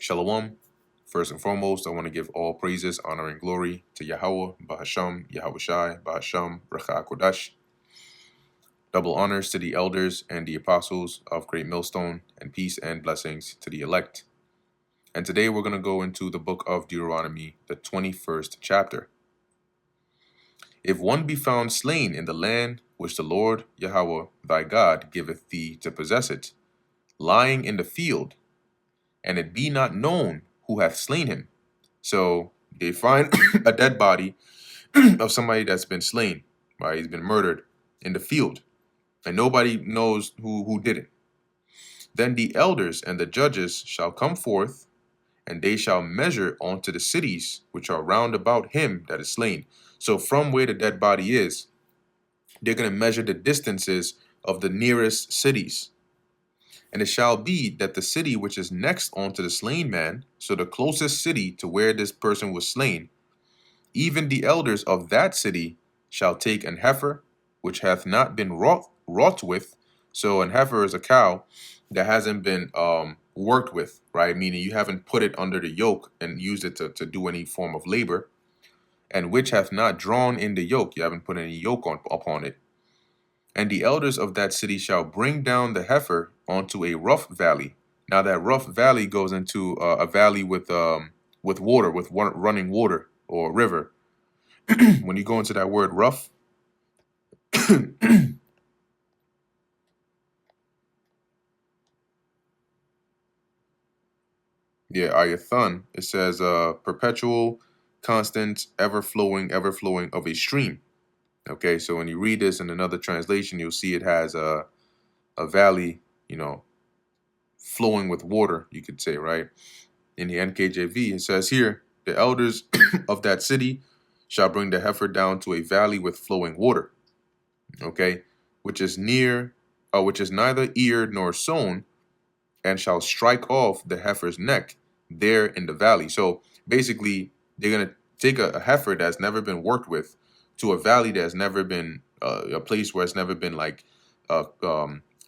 Shalom. First and foremost, I want to give all praises, honor, and glory to Yahweh, Bahasham, Yahushai, Bahasham, Racha Kodash. Double honors to the elders and the apostles of Great Millstone, and peace and blessings to the elect. And today we're going to go into the book of Deuteronomy, the 21st chapter. If one be found slain in the land which the Lord Yahweh thy God giveth thee to possess it, lying in the field, and it be not known who hath slain him. So they find a dead body of somebody that's been slain, right? He's been murdered in the field, and nobody knows who did it. Then the elders and the judges shall come forth, and they shall measure unto the cities which are round about him that is slain. So from where the dead body is, they're going to measure the distances of the nearest cities. And it shall be that the city which is next unto the slain man, so the closest city to where this person was slain, even the elders of that city shall take an heifer, which hath not been wrought with. So an heifer is a cow that hasn't been worked with, right? Meaning you haven't put it under the yoke and used it to do any form of labor. And which hath not drawn in the yoke, you haven't put any yoke upon it. And the elders of that city shall bring down the heifer onto a rough valley. Now that rough valley goes into a valley with water, with running water or river. When you go into that word rough, ayathon, it says perpetual, constant, ever flowing of a stream. Okay, so when you read this in another translation, you'll see it has a valley, flowing with water, you could say, right? In the NKJV, it says here, the elders of that city shall bring the heifer down to a valley with flowing water, okay, which is neither eared nor sown, and shall strike off the heifer's neck there in the valley. So basically, they're going to take a heifer that's never been worked with to a valley that's never been a place where it's never been like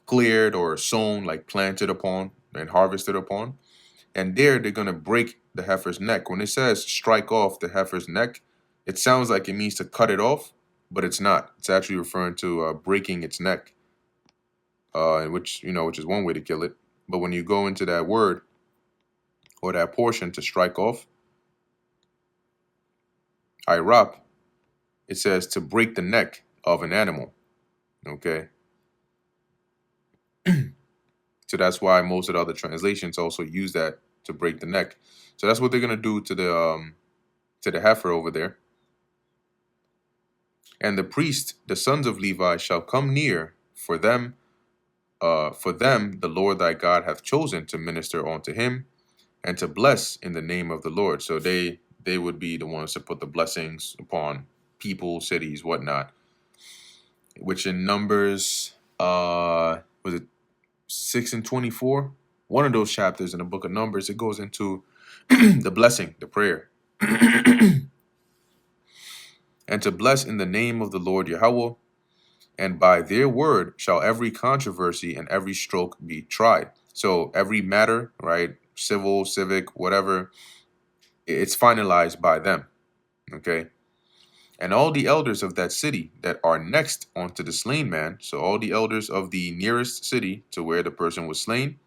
cleared or sown, like planted upon and harvested upon. And there they're going to break the heifer's neck. When it says strike off the heifer's neck, it sounds like it means to cut it off, but it's not. It's actually referring to breaking its neck, which is one way to kill it. But when you go into that word or that portion to strike off, irap, it says to break the neck of an animal. Okay. So that's why most of the other translations also use that to break the neck. So that's what they're gonna do to the heifer over there. And the priest, the sons of Levi, shall come near for them the Lord thy God hath chosen to minister unto him and to bless in the name of the Lord. So they would be the ones to put the blessings upon people, cities, whatnot. Which in Numbers, was it 6 and 24? One of those chapters in the book of Numbers, it goes into the blessing, the prayer. And to bless in the name of the Lord Yahweh, and by their word shall every controversy and every stroke be tried. So every matter, right, civil, civic, whatever, it's finalized by them, okay? And all the elders of that city that are next unto the slain man, so all the elders of the nearest city to where the person was slain,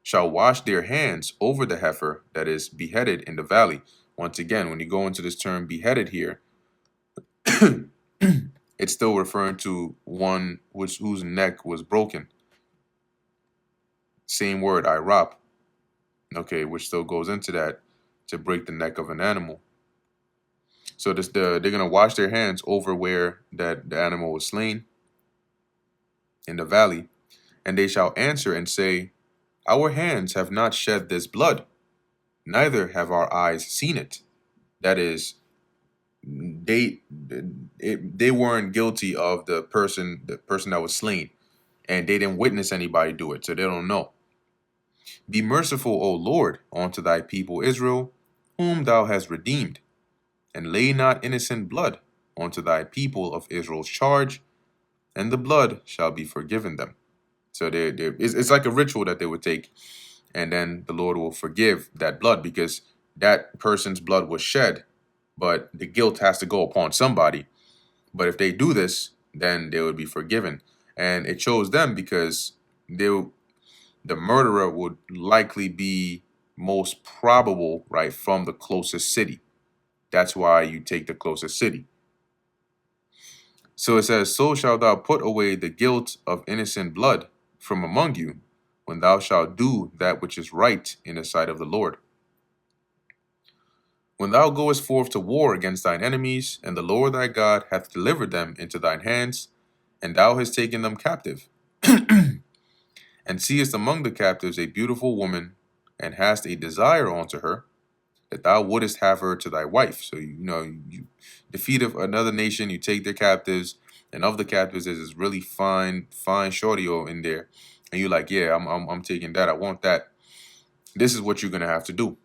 shall wash their hands over the heifer that is beheaded in the valley. Once again, when you go into this term beheaded here, it's still referring to one whose neck was broken. Same word, irap, okay, which still goes into that, to break the neck of an animal. So they're going to wash their hands over where the animal was slain in the valley, and they shall answer and say, our hands have not shed this blood, neither have our eyes seen it. That is, they weren't guilty of the person that was slain, and they didn't witness anybody do it, so they don't know. Be merciful, O Lord, unto thy people Israel, whom thou hast redeemed, and lay not innocent blood unto thy people of Israel's charge, and the blood shall be forgiven them. So it's like a ritual that they would take, and then the Lord will forgive that blood because that person's blood was shed, but the guilt has to go upon somebody. But if they do this, then they would be forgiven. And it shows them because the murderer would likely be most probable, right, from the closest city. That's why you take the closest city. So it says, so shalt thou put away the guilt of innocent blood from among you, when thou shalt do that which is right in the sight of the Lord. When thou goest forth to war against thine enemies, and the Lord thy God hath delivered them into thine hands, and thou hast taken them captive, and seest among the captives a beautiful woman, and hast a desire unto her, that thou wouldest have her to thy wife. So you defeat of another nation, you take their captives, and of the captives there's this really fine shorty in there, and you're like, yeah, I'm taking that. I want that. This is what you're gonna have to do.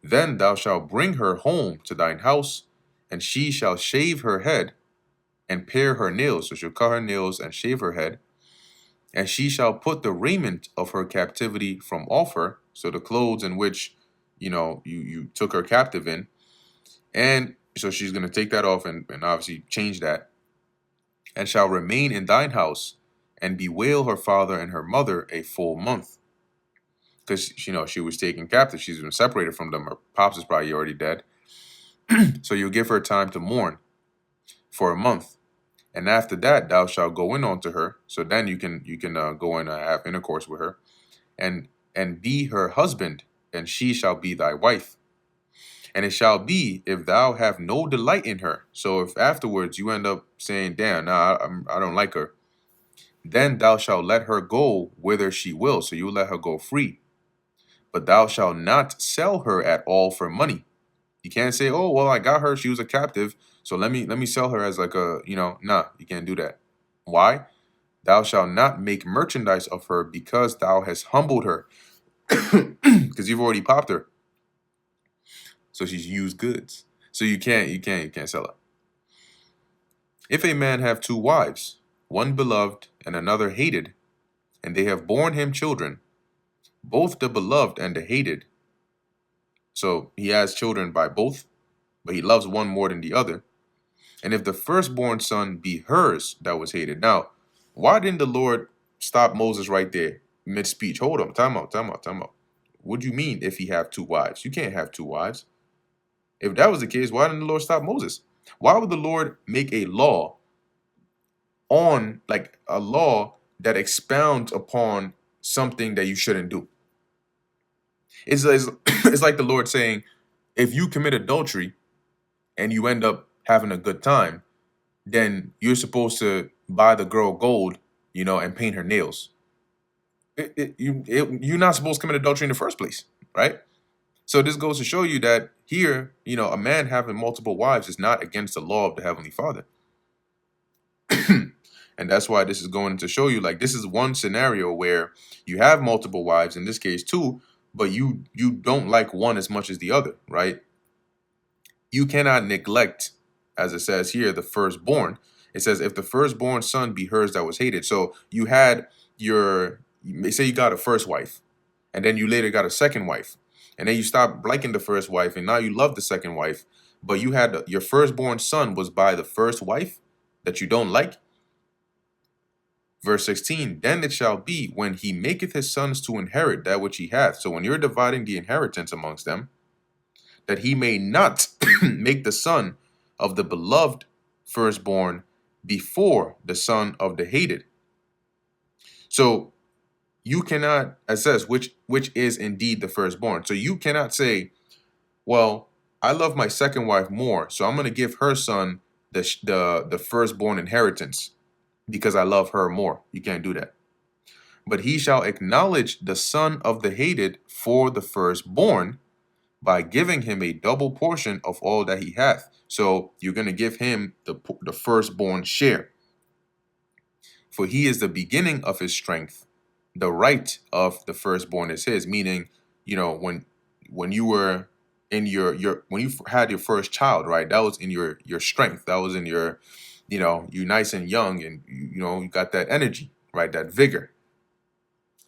Then thou shalt bring her home to thine house, and she shall shave her head and pare her nails. So she'll cut her nails and shave her head. And she shall put the raiment of her captivity from off her, so the clothes in which, you took her captive in. And so she's going to take that off and obviously change that. And shall remain in thine house and bewail her father and her mother a full month. Because, she was taken captive. She's been separated from them. Her pops is probably already dead. So you'll give her time to mourn for a month. And after that, thou shalt go in unto her. So then you can go in and have intercourse with her, and be her husband, and she shall be thy wife. And it shall be, if thou have no delight in her. So if afterwards you end up saying, damn, nah, I don't like her, then thou shalt let her go whither she will. So you let her go free. But thou shalt not sell her at all for money. You can't say, oh, well, I got her. She was a captive. So let me sell her as like a, nah, you can't do that. Why? Thou shalt not make merchandise of her, because thou hast humbled her. Because you've already popped her. So she's used goods. So you can't sell her. If a man have two wives, one beloved and another hated, and they have borne him children, both the beloved and the hated. So he has children by both, but he loves one more than the other. And if the firstborn son be hers that was hated. Now, why didn't the Lord stop Moses right there mid-speech? Hold on, time out. What do you mean if he have two wives? You can't have two wives. If that was the case, why didn't the Lord stop Moses? Why would the Lord make a law like a law that expounds upon something that you shouldn't do? It's like the Lord saying, if you commit adultery and you end up having a good time, then you're supposed to buy the girl gold, and paint her nails. You're not supposed to commit adultery in the first place, right? So this goes to show you that here, a man having multiple wives is not against the law of the Heavenly Father. And that's why this is going to show you, like, this is one scenario where you have multiple wives, in this case two, but you don't like one as much as the other, right? You cannot neglect, as it says here, the firstborn. It says, if the firstborn son be hers that was hated. So you had say you got a first wife, and then you later got a second wife, and then you stopped liking the first wife, and now you love the second wife, but you had your firstborn son was by the first wife that you don't like. Verse 16, then it shall be, when he maketh his sons to inherit that which he hath. So when you're dividing the inheritance amongst them, that he may not make the son of the beloved firstborn before the son of the hated. So you cannot, as says, which is indeed the firstborn. So you cannot say, well, I love my second wife more, so I'm going to give her son the firstborn inheritance because I love her more. You can't do that. But he shall acknowledge the son of the hated for the firstborn, by giving him a double portion of all that he hath. So you're going to give him the firstborn share. For he is the beginning of his strength. The right of the firstborn is his. Meaning, when you were in when you had your first child, right? That was in your strength. That was in your, you nice and young, and you got that energy, right? That vigor.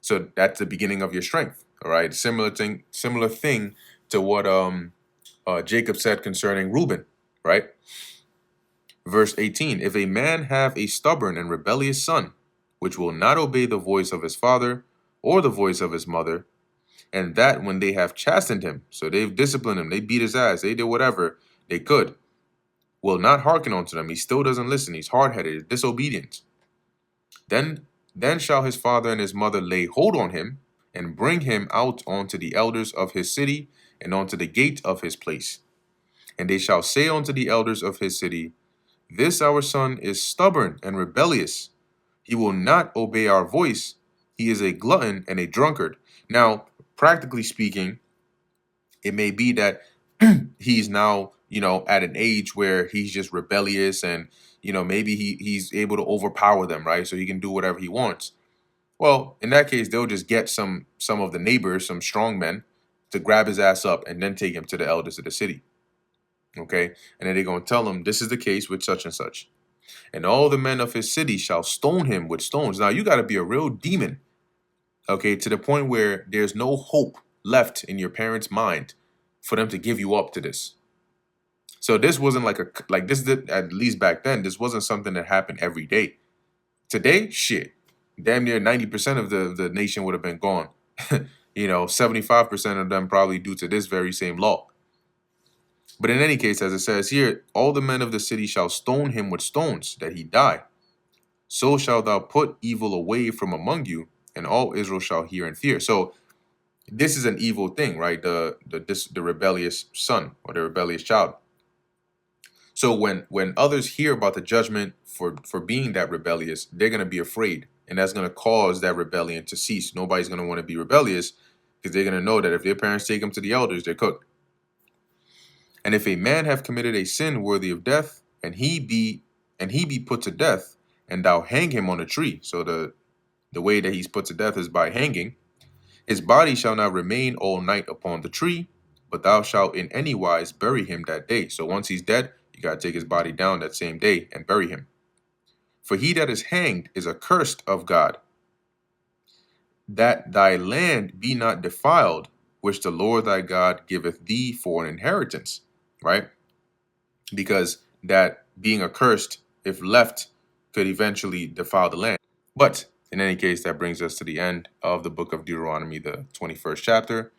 So that's the beginning of your strength. All right, similar thing to what Jacob said concerning Reuben, right? Verse 18, if a man have a stubborn and rebellious son, which will not obey the voice of his father or the voice of his mother, and that when they have chastened him, so they've disciplined him, they beat his ass, they did whatever they could, will not hearken unto them, he still doesn't listen, he's hard-headed, disobedient, then shall his father and his mother lay hold on him, and bring him out unto the elders of his city, and unto the gate of his place. And they shall say unto the elders of his city, this our son is stubborn and rebellious. He will not obey our voice. He is a glutton and a drunkard. Now, practically speaking, it may be that he's now, at an age where he's just rebellious and, maybe he's able to overpower them, right? So he can do whatever he wants. Well, in that case, they'll just get some of the neighbors, some strong men, to grab his ass up and then take him to the elders of the city. Okay? And then they're going to tell him, this is the case with such and such. And all the men of his city shall stone him with stones. Now, you got to be a real demon, okay, to the point where there's no hope left in your parents' mind for them to give you up to this. So this wasn't at least back then, this wasn't something that happened every day. Today, shit, damn near 90% of the nation would have been gone. 75% of them probably due to this very same law. But in any case, as it says here, all the men of the city shall stone him with stones, that he die. So shalt thou put evil away from among you, and all Israel shall hear and fear. So this is an evil thing, right? The rebellious son or the rebellious child. So when others hear about the judgment for being that rebellious, they're going to be afraid, and that's going to cause that rebellion to cease. Nobody's going to want to be rebellious because they're going to know that if their parents take them to the elders, they're cooked. And if a man have committed a sin worthy of death, and he be put to death, and thou hang him on a tree, so the way that he's put to death is by hanging, his body shall not remain all night upon the tree, but thou shalt in any wise bury him that day. So once he's dead, you got to take his body down that same day and bury him. For he that is hanged is accursed of God, that thy land be not defiled, which the Lord thy God giveth thee for an inheritance, right? Because that being accursed, if left, could eventually defile the land. But in any case, that brings us to the end of the book of Deuteronomy, the 21st chapter.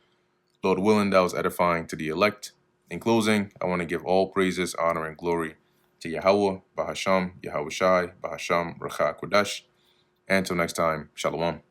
Lord willing, that was edifying to the elect. In closing, I want to give all praises, honor, and glory to Yahweh, Bahasham, Yahweh Shai, Bahasham, Racha Kodash. And until next time, Shalom.